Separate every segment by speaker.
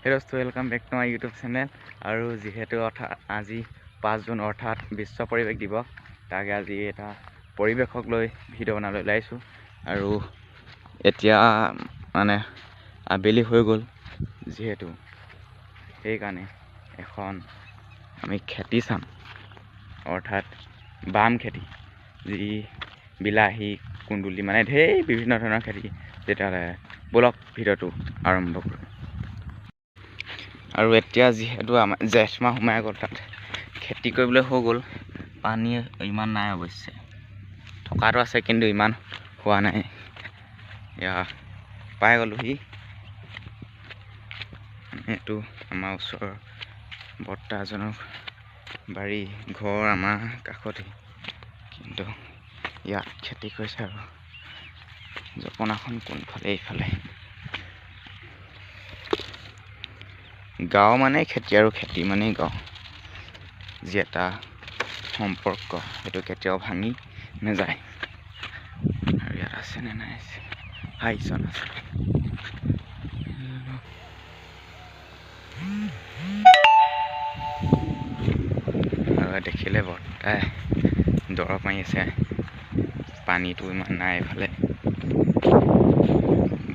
Speaker 1: Hey dosto, welcome back to my YouTube channel. আৰু যিহেতু আজি 5 জুন অৰ্থাৎ বিশ্ব পৰিৱেশ দিৱস, তাকে আজি এটা পৰিৱেশক লৈ ভিডিঅ' বনাবলৈ ওলাইছোঁ। আৰু এতিয়া মানে আবেলি হৈ গ'ল, যিহেতু সেইকাৰণে এখন আমি খেতি চাম, অৰ্থাৎ বাম খেতি, যি বিলাহী, কুন্দুলি মানে ঢেৰ বিভিন্ন ধৰণৰ খেতি। তেতিয়াহ'লে ব'লক ভিডিঅ'টো আৰম্ভ কৰোঁ। আৰু এতিয়া যিহেতু আমাৰ জেঠ মাহ সোমাই গ'ল, তাত খেতি কৰিবলৈ হৈ গ'ল। পানী ইমান নাই, অৱশ্যে থকাটো আছে কিন্তু ইমান হোৱা নাই। এয়া পাই গ'লোহি। এইটো আমাৰ ওচৰৰ বৰ্তা এজনৰ বাৰী, ঘৰ আমাৰ কাষতে, কিন্তু ইয়াত খেতি কৰিছে। আৰু জপনাখন কোনফালে? এইফালে। গাঁও মানে খেতি আৰু খেতি মানে গাঁও, যি এটা সম্পৰ্ক সেইটো কেতিয়াও ভাঙি নাযায়। আৰু ইয়াত আছেনে নাই? হাইজন আছে। আৰু দেখিলে বৰ্তাই দৰৱ মাৰি আছে। পানীটো ইমান নাই এইফালে।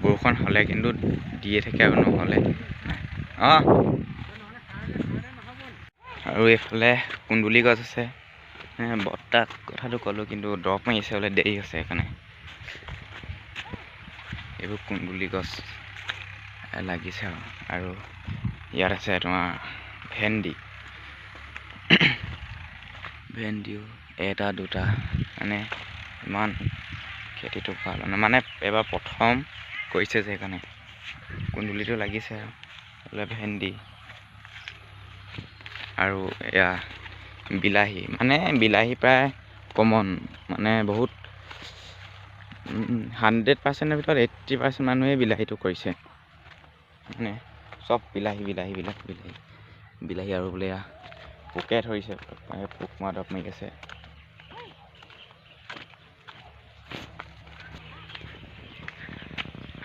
Speaker 1: বৰষুণ হ'লে কিন্তু দিয়ে থাকে আৰু নহ'লে নাই। আৰু এইফালে কুন্দুলি গছ আছে। বৰ্তাক কথাটো ক'লোঁ, কিন্তু দৰৱ মাৰিছে বোলে, দেৰি হৈছে সেইকাৰণে। এইবোৰ কুন্দুলি গছ লাগিছে। আৰু ইয়াত আছে তোমাৰ ভেন্দিও এটা দুটা, মানে ইমান খেতিটো ভাল মানে এবাৰ প্ৰথম কৰিছে যে, সেইকাৰণে কুন্দুলিটো লাগিছে। বোলে ভেন্দি আৰু এয়া বিলাহী, মানে বিলাহী প্ৰায় কমন, মানে বহুত 100%ৰ ভিতৰত 80% মানুহে বিলাহীটো কৰিছে। মানে চব বিলাহী। আৰু বোলে পোকে ধৰিছে, পোক মৰা দৰৱ মাৰি আছে।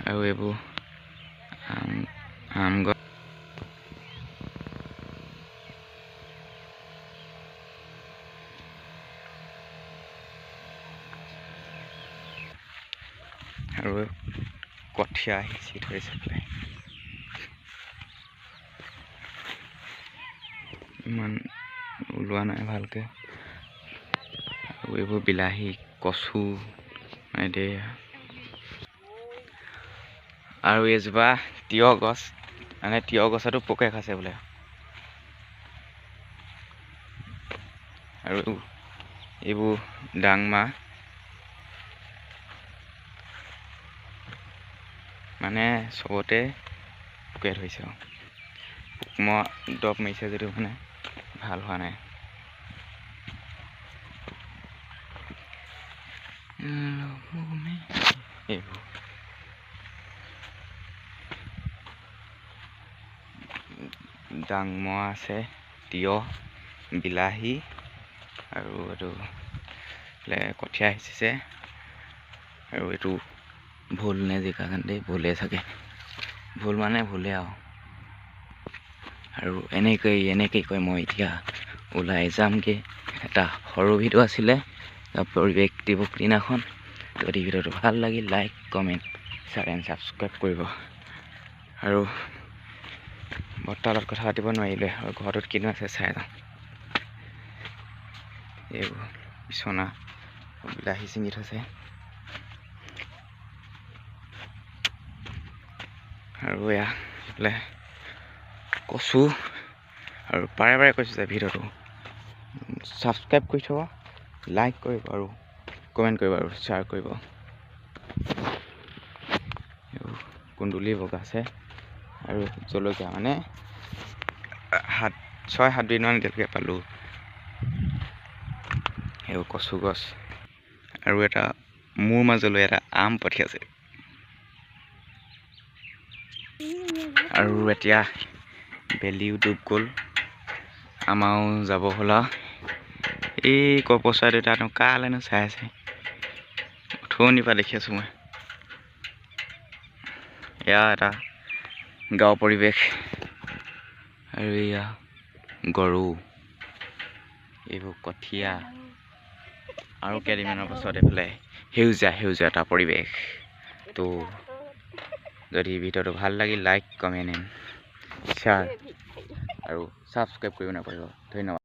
Speaker 1: আৰু এইবোৰ আম গছ। আৰু কঠীয়া সিঁচি থৈছে প্ৰায়, ইমান ওলোৱা নাই ভালকে। আৰু এইবোৰ বিলাহী, কচু মানে আৰু এজোপা তিয়হ গছ, মানে তিয়হ গছতো পোকে খাইছে বোলে। আৰু এইবোৰ ডাংমা, মানে চবতে পোকে ধৰিছে। পোক মৰা দৰৱ মাৰিছে যদিও মানে ভাল হোৱা নাই। এইবোৰ ডাংমৰা আছে, তিয়হ, বিলাহী, আৰু এইটো কঠীয়া সিঁচিছে। আৰু এইটো ভোল নে জিকা কান্দি, ভোলে চাগে, ভোল মানে ভোলে। আৰু এনেকৈ কৈ মই এতিয়া ওলাই যামগৈ। এটা সৰু ভিডিঅ' আছিলে পৰিৱেশ দিৱস দিনাখন। যদি ভিডিঅ'টো ভাল লাগিল, like, comment, share and subscribe কৰিব। আৰু বৰ্তাৰ লগত কথা পাতিব নোৱাৰিলে, আৰু ঘৰটোত কিনো আছে চাই যাওঁ। এইবোৰ বিচনা, বিলাহী ছিঙি থৈছে। আৰু এয়া এইফালে কচু। আৰু বাৰে কৈছোঁ যে ভিডিঅ'টো ছাবস্ক্ৰাইব কৰি থ'ব, লাইক কৰিব, আৰু কমেণ্ট কৰিব, আৰু শ্বেয়াৰ কৰিব। এইবোৰ কুন্দুলি বগাইছে। আৰু জলকীয়া মানে 6-7 দিনমান এতিয়ালৈকে পালোঁ। এইবোৰ কচু গছ। আৰু এটা মোৰ মাজলৈ এটা আম পঠিয়াইছে। আৰু এতিয়া বেলিও ডুব গ'ল, আমাৰো যাব হ'ল। এই কপচাই দেউতানো কালেনো চাই আছে, উঠনিৰ পৰা দেখি আছোঁ মই। এয়া এটা গাঁও পৰিৱেশ। আৰু এয়া গৰু, এইবোৰ কঠীয়া, আৰু কেইদিনমানৰ পাছত এইফালে সেউজীয়া সেউজীয়া এটা পৰিৱেশ। তো যদি ভিডিঅ'টো ভাল লাগিল, লাইক কমেণ্ট শ্বেয়াৰ আৰু ছাবস্ক্ৰাইব কৰিব নাপাহৰিব। ধন্যবাদ।